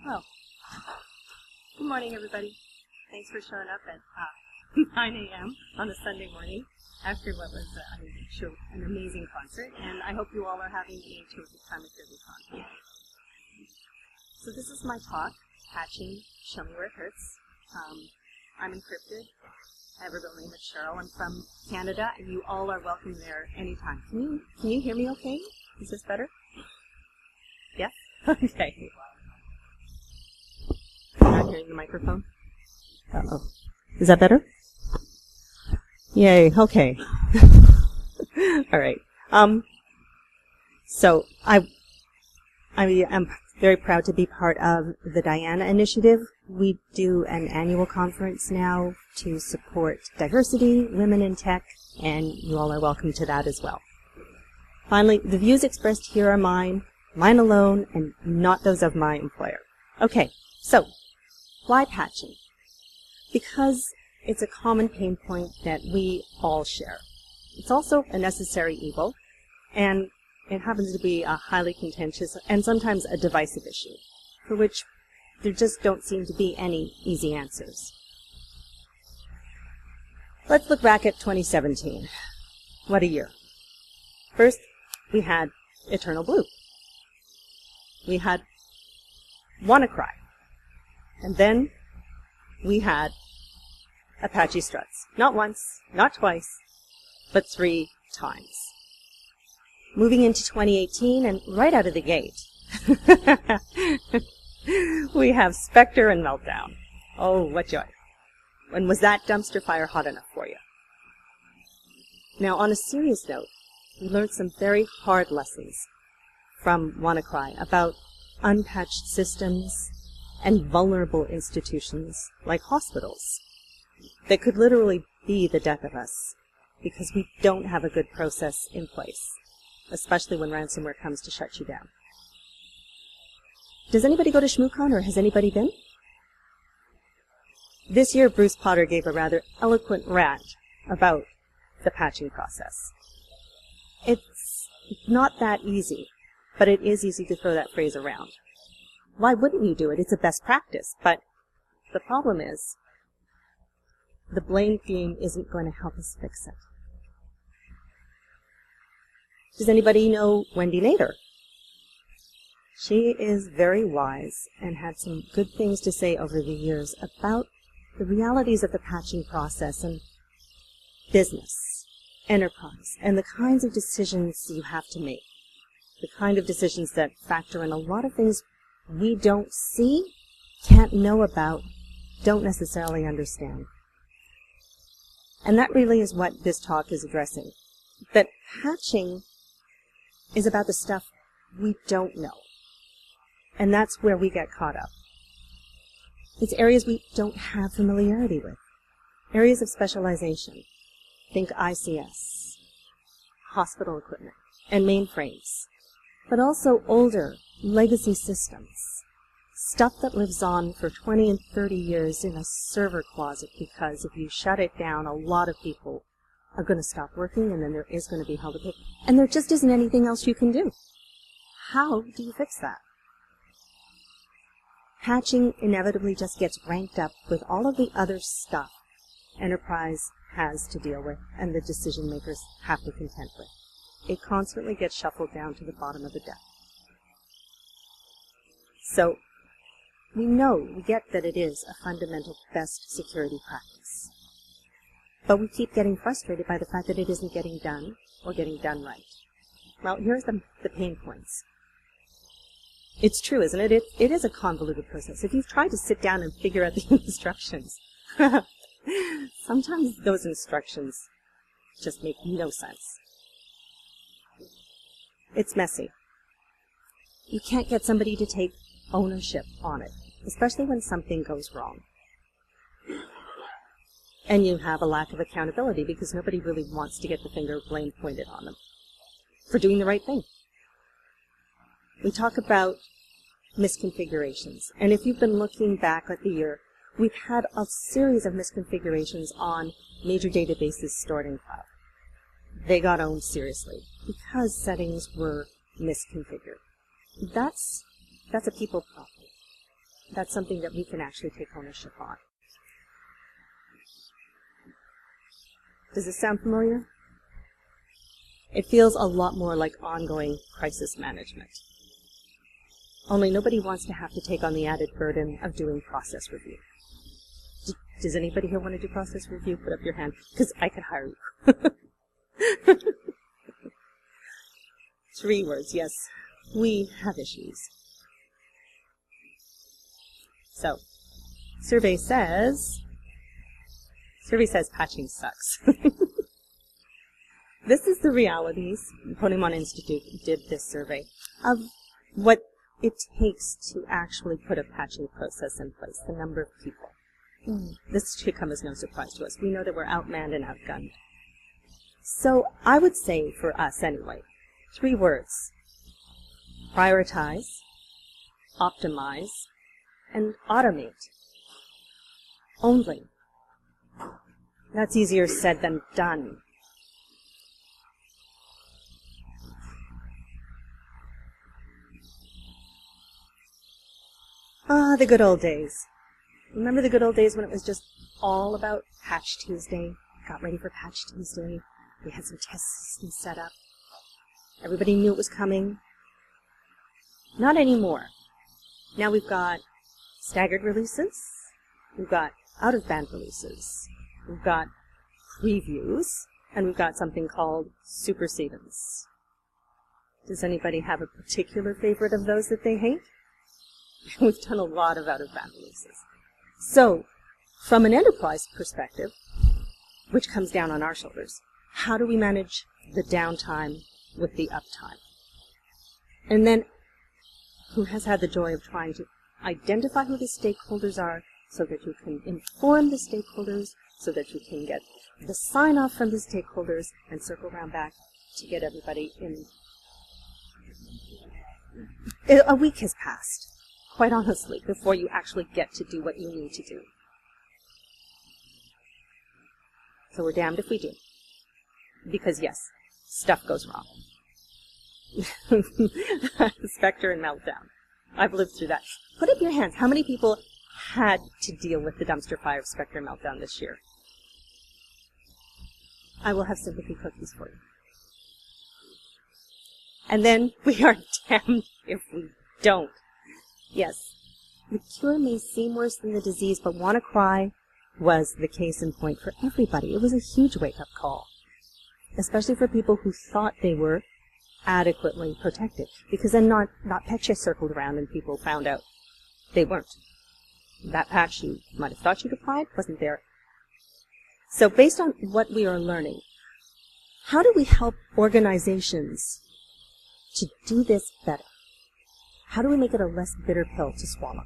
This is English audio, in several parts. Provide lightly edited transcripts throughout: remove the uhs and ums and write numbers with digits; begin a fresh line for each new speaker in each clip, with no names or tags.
Oh, good morning, everybody. Thanks for showing up at 9 a.m. on a Sunday morning after what was, I'm sure, an amazing concert, and I hope you all are having a terrific time at Derbycon. So this is my talk, Patching, Show Me Where It Hurts. I'm encrypted. I have a real name of Cheryl. I'm from Canada, and you all are welcome there anytime. Can you hear me okay? Is this better? Yes? Okay. I'm not hearing the microphone. Uh-oh. Is that better? Yay, okay. All right. So I am very proud to be part of the Diana Initiative. We do an annual conference now to support diversity, women in tech, and you all are welcome to that as well. Finally, the views expressed here are mine alone, and not those of my employer. Okay, so why patching? Because it's a common pain point that we all share. It's also a necessary evil, and it happens to be a highly contentious and sometimes a divisive issue, for which there just don't seem to be any easy answers. Let's look back at 2017. What a year. First, we had Eternal Blue. We had WannaCry. And then we had Apache Struts. Not once, not twice, but 3 times. Moving into 2018, and right out of the gate, we have Spectre and Meltdown. Oh, what joy. And was that dumpster fire hot enough for you? Now, on a serious note, we learned some very hard lessons from WannaCry about unpatched systems and vulnerable institutions like hospitals that could literally be the death of us because we don't have a good process in place, especially when ransomware comes to shut you down. Does anybody go to ShmooCon, or has anybody been? This year, Bruce Potter gave a rather eloquent rant about the patching process. It's not that easy, but it is easy to throw that phrase around. Why wouldn't you do it? It's a best practice, but the problem is the blame game isn't going to help us fix it. Does anybody know Wendy Nader? She is very wise and had some good things to say over the years about the realities of the patching process and business, enterprise, and the kinds of decisions you have to make. The kind of decisions that factor in a lot of things we don't see, can't know about, don't necessarily understand. And that really is what this talk is addressing. That patching is about the stuff we don't know. And that's where we get caught up. It's areas we don't have familiarity with. Areas of specialization. Think ICS, hospital equipment, and mainframes. But also older, legacy systems. Stuff that lives on for 20 and 30 years in a server closet because if you shut it down, a lot of people are going to stop working and then there is going to be hell to pay. And there just isn't anything else you can do. How do you fix that? Patching inevitably just gets ranked up with all of the other stuff enterprise has to deal with and the decision makers have to contend with. It constantly gets shuffled down to the bottom of the deck. So, we get that it is a fundamental best security practice. But we keep getting frustrated by the fact that it isn't getting done or getting done right. Well, here's the pain points. It's true, isn't it? It is a convoluted process. If you've tried to sit down and figure out the instructions, sometimes those instructions just make no sense. It's messy. You can't get somebody to take ownership on it, especially when something goes wrong. And you have a lack of accountability because nobody really wants to get the finger of blame pointed on them for doing the right thing. We talk about misconfigurations, and if you've been looking back at the year, we've had a series of misconfigurations on major databases stored in cloud. They got owned seriously because settings were misconfigured. That's a people problem. that's something that we can actually take ownership on. Does this sound familiar? It feels a lot more like ongoing crisis management. Only nobody wants to have to take on the added burden of doing process review. Does anybody here want to do process review? Put up your hand, because I could hire you. 3 words, yes. We have issues. So, survey says patching sucks. This is the realities. The Pokemon Institute did this survey of what it takes to actually put a patching process in place, the number of people. This should come as no surprise to us. We know that we're outmanned and outgunned. So I would say, for us anyway, 3 words: prioritize, optimize, and automate. Only. That's easier said than done. Ah, the good old days. Remember the good old days when it was just all about Patch Tuesday? Got ready for Patch Tuesday. We had some test systems set up. Everybody knew it was coming. Not anymore. Now we've got staggered releases. We've got out-of-band releases. We've got previews. And we've got something called supersedence. Does anybody have a particular favorite of those that they hate? We've done a lot of out-of-band releases. So, from an enterprise perspective, which comes down on our shoulders, how do we manage the downtime with the uptime? And then, who has had the joy of trying to identify who the stakeholders are so that you can inform the stakeholders, so that you can get the sign-off from the stakeholders and circle around back to get everybody in. A week has passed, quite honestly, before you actually get to do what you need to do. So we're damned if we do. Because yes, stuff goes wrong. Spectre and Meltdown. I've lived through that. Put up your hands. How many people had to deal with the dumpster fire of Spectre Meltdown this year? I will have sympathy cookies for you. And then we are damned if we don't. Yes, the cure may seem worse than the disease, but WannaCry was the case in point for everybody. It was a huge wake-up call, especially for people who thought they were adequately protected, because then not Petya circled around and people found out they weren't. That patch you might have thought you'd applied wasn't there. So based on what we are learning, how do we help organizations to do this better? How do we make it a less bitter pill to swallow?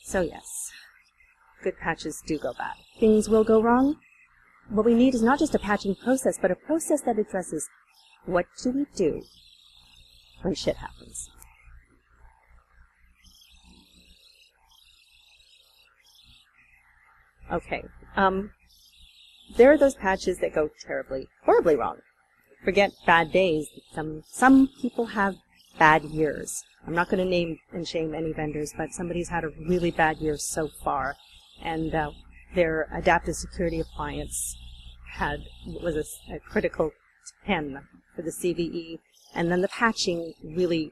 So yes, good patches do go bad. Things will go wrong. What we need is not just a patching process, but a process that addresses what do we do when shit happens. Okay, there are those patches that go terribly, horribly wrong. Forget bad days. Some people have bad years. I'm not going to name and shame any vendors, but somebody's had a really bad year so far, and their adaptive security appliance was a critical 10 for the CVE, and then the patching really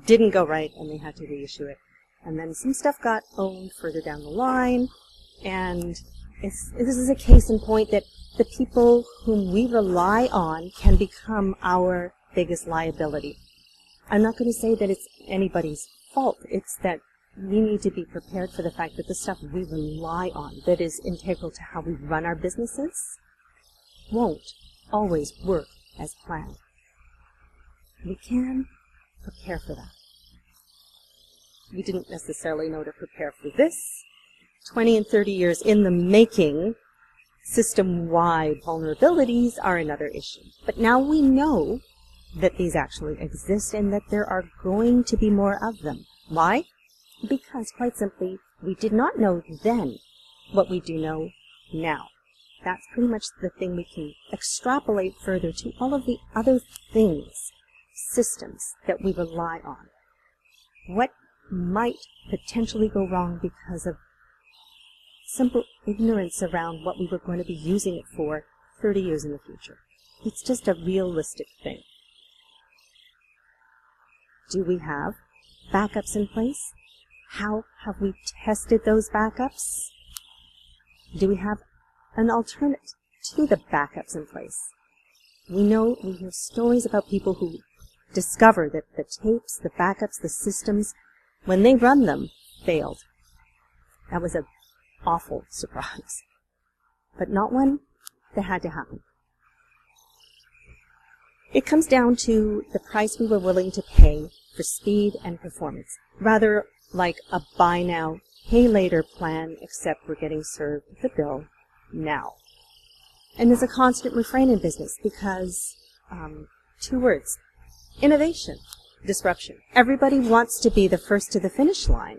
didn't go right, and they had to reissue it. And then some stuff got owned further down the line, and this is a case in point that the people whom we rely on can become our biggest liability. I'm not going to say that it's anybody's fault. It's that we need to be prepared for the fact that the stuff we rely on, that is integral to how we run our businesses, won't always work as planned. We can prepare for that. We didn't necessarily know to prepare for this. 20 and 30 years in the making, system-wide vulnerabilities are another issue. But now we know that these actually exist and that there are going to be more of them. Why? Because, quite simply, we did not know then what we do know now. That's pretty much the thing we can extrapolate further to all of the other things, systems that we rely on. What might potentially go wrong because of simple ignorance around what we were going to be using it for 30 years in the future. It's just a realistic thing. Do we have backups in place? How have we tested those backups? Do we have an alternate to the backups in place? We hear stories about people who discover that the tapes, the backups, the systems, when they run them, failed. That was an awful surprise. But not one that had to happen. It comes down to the price we were willing to pay for speed and performance, rather like a buy now, pay later plan, except we're getting served the bill now. And there's a constant refrain in business because, 2 words, innovation, disruption. Everybody wants to be the first to the finish line.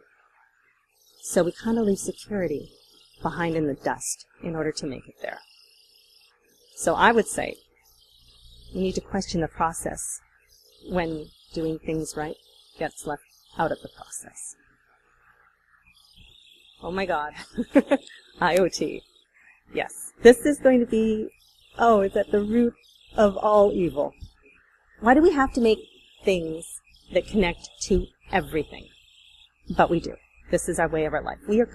So we kind of leave security behind in the dust in order to make it there. So I would say you need to question the process when doing things right gets left out of the process. Oh my God. IoT. Yes, this is going to be, it's at the root of all evil. Why do we have to make things that connect to everything? But we do. This is our way of our life. We are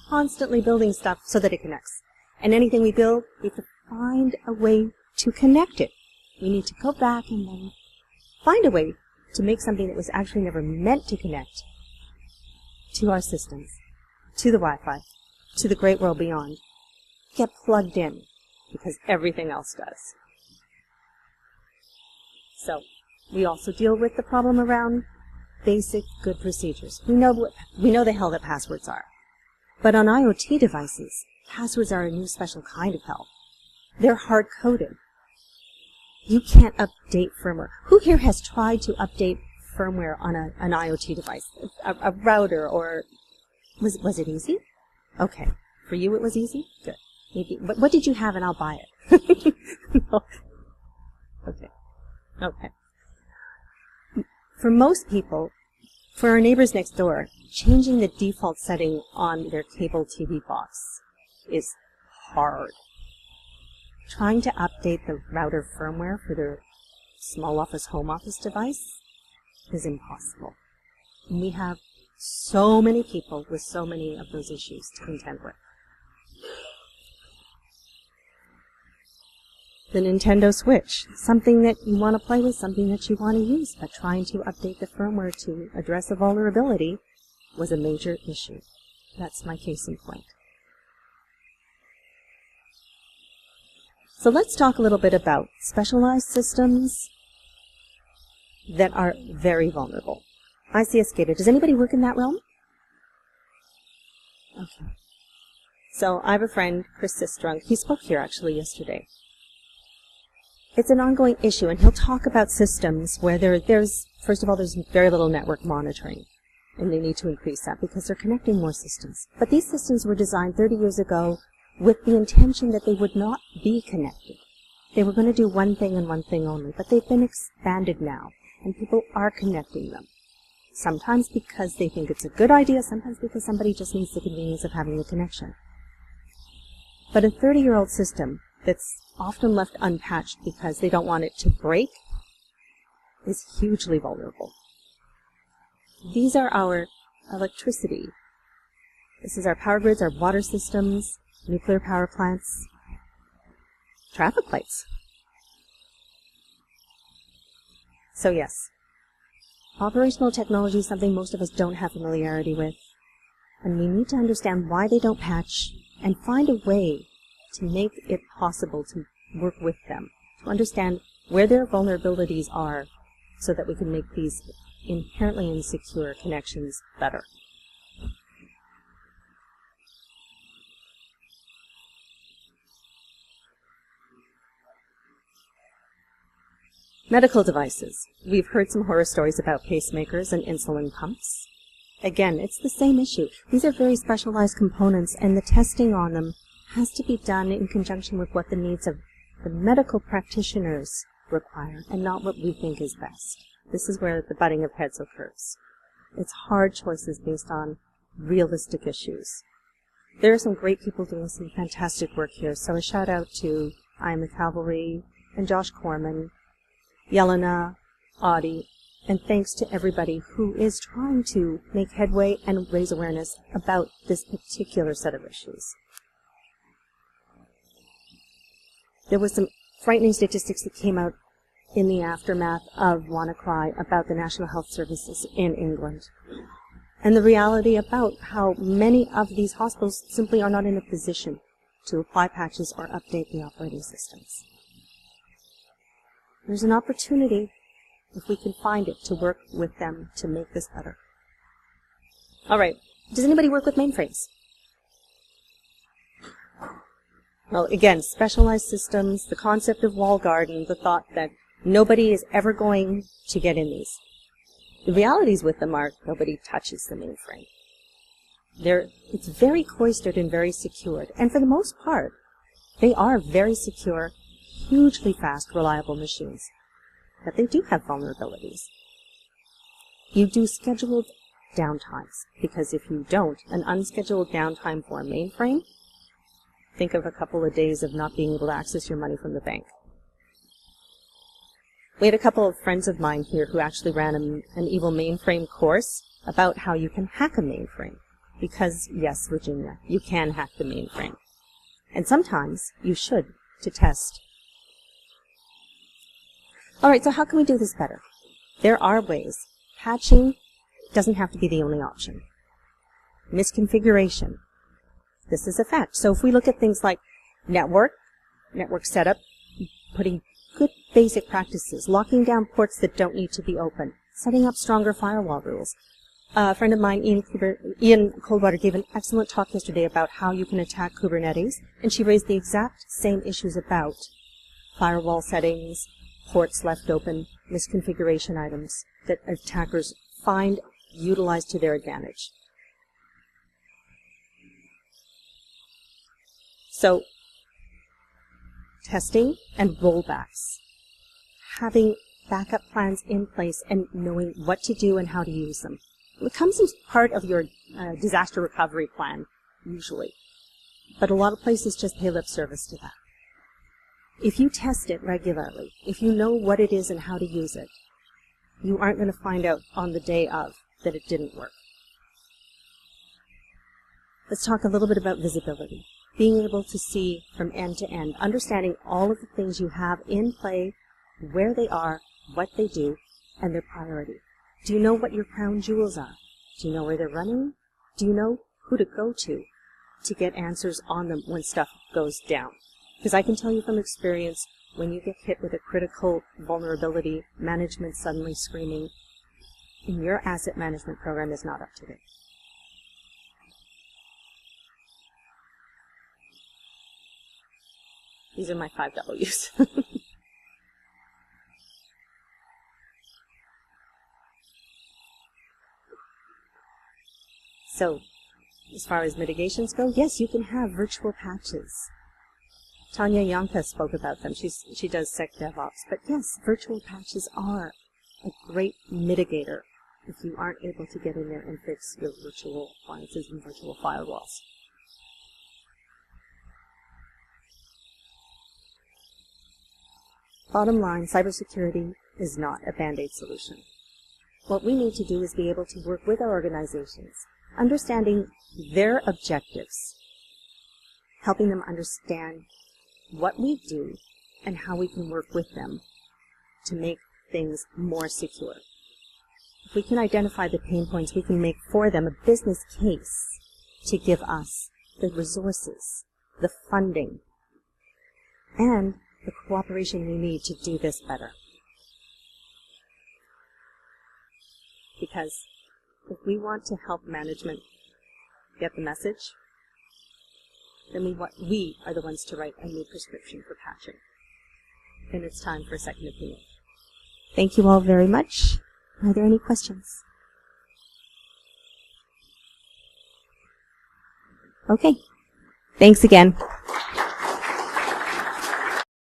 constantly building stuff so that it connects. And anything we build, we have to find a way to connect it. We need to go back and then find a way to make something that was actually never meant to connect to our systems, to the Wi-Fi, to the great world beyond. Get plugged in, because everything else does. So, we also deal with the problem around basic good procedures. We know the hell that passwords are. But on IoT devices, passwords are a new special kind of hell. They're hard-coded. You can't update firmware. Who here has tried to update firmware on an IoT device? A router or... Was it easy? Okay. For you it was easy? Good. Maybe. What did you have and I'll buy it? No. Okay. Okay. For most people, for our neighbors next door, changing the default setting on their cable TV box is hard. Trying to update the router firmware for their small office, home office device is impossible. And we have so many people with so many of those issues to contend with. The Nintendo Switch, something that you want to play with, something that you want to use, but trying to update the firmware to address a vulnerability was a major issue. That's my case in point. So let's talk a little bit about specialized systems that are very vulnerable. ICS SCADA. Does anybody work in that realm? Okay. So I have a friend, Chris Sistrunk. He spoke here actually yesterday. It's an ongoing issue, and he'll talk about systems where there's, first of all, there's very little network monitoring, and they need to increase that because they're connecting more systems. But these systems were designed 30 years ago with the intention that they would not be connected. They were going to do one thing and one thing only, but they've been expanded now, and people are connecting them. Sometimes because they think it's a good idea, sometimes because somebody just needs the convenience of having a connection. But a 30-year-old system that's often left unpatched because they don't want it to break is hugely vulnerable. These are our electricity. This is our power grids, our water systems, nuclear power plants, traffic lights. So yes, operational technology is something most of us don't have familiarity with, and we need to understand why they don't patch and find a way to make it possible to work with them, to understand where their vulnerabilities are so that we can make these inherently insecure connections better. Medical devices. We've heard some horror stories about pacemakers and insulin pumps. Again, it's the same issue. These are very specialized components, and the testing on them has to be done in conjunction with what the needs of the medical practitioners require, and not what we think is best. This is where the butting of heads occurs. It's hard choices based on realistic issues. There are some great people doing some fantastic work here, so a shout out to I Am the Cavalry and Josh Corman, Yelena, Audie, and thanks to everybody who is trying to make headway and raise awareness about this particular set of issues. There was some frightening statistics that came out in the aftermath of WannaCry about the National Health Services in England, and the reality about how many of these hospitals simply are not in a position to apply patches or update the operating systems. There's an opportunity, if we can find it, to work with them to make this better. All right, does anybody work with mainframes? Well, again, specialized systems, the concept of walled garden, the thought that nobody is ever going to get in these. The realities with them are nobody touches the mainframe. It's very cloistered and very secured, and for the most part, they are very secure, hugely fast, reliable machines. But they do have vulnerabilities. You do scheduled downtimes, because if you don't, an unscheduled downtime for a mainframe, think of a couple of days of not being able to access your money from the bank. We had a couple of friends of mine here who actually ran an evil mainframe course about how you can hack a mainframe. Because, yes, Virginia, you can hack the mainframe. And sometimes you should, to test. All right, so how can we do this better? There are ways. Patching doesn't have to be the only option. Misconfiguration. This is a fact. So if we look at things like network setup, putting good basic practices, locking down ports that don't need to be open, setting up stronger firewall rules. A friend of mine, Ian Coldwater, gave an excellent talk yesterday about how you can attack Kubernetes, and she raised the exact same issues about firewall settings, ports left open, misconfiguration items that attackers find utilized to their advantage. So, testing and rollbacks. Having backup plans in place and knowing what to do and how to use them. It comes as part of your disaster recovery plan, usually. But a lot of places just pay lip service to that. If you test it regularly, if you know what it is and how to use it, you aren't going to find out on the day of that it didn't work. Let's talk a little bit about visibility. Being able to see from end to end, understanding all of the things you have in play, where they are, what they do, and their priority. Do you know what your crown jewels are? Do you know where they're running? Do you know who to go to get answers on them when stuff goes down? Because I can tell you from experience, when you get hit with a critical vulnerability, management suddenly screaming, and your asset management program is not up to date. These are my 5 W's. So, as far as mitigations go, yes, you can have virtual patches. Tanya Yanka spoke about them. She does SecDevOps. But yes, virtual patches are a great mitigator if you aren't able to get in there and fix your virtual appliances and virtual firewalls. Bottom line, cybersecurity is not a band-aid solution. What we need to do is be able to work with our organizations, understanding their objectives, helping them understand what we do and how we can work with them to make things more secure. If we can identify the pain points, we can make for them a business case to give us the resources, the funding, and the cooperation we need to do this better. Because if we want to help management get the message, then we are the ones to write a new prescription for patching. And it's time for a second opinion. Thank you all very much. Are there any questions? Okay. Thanks again.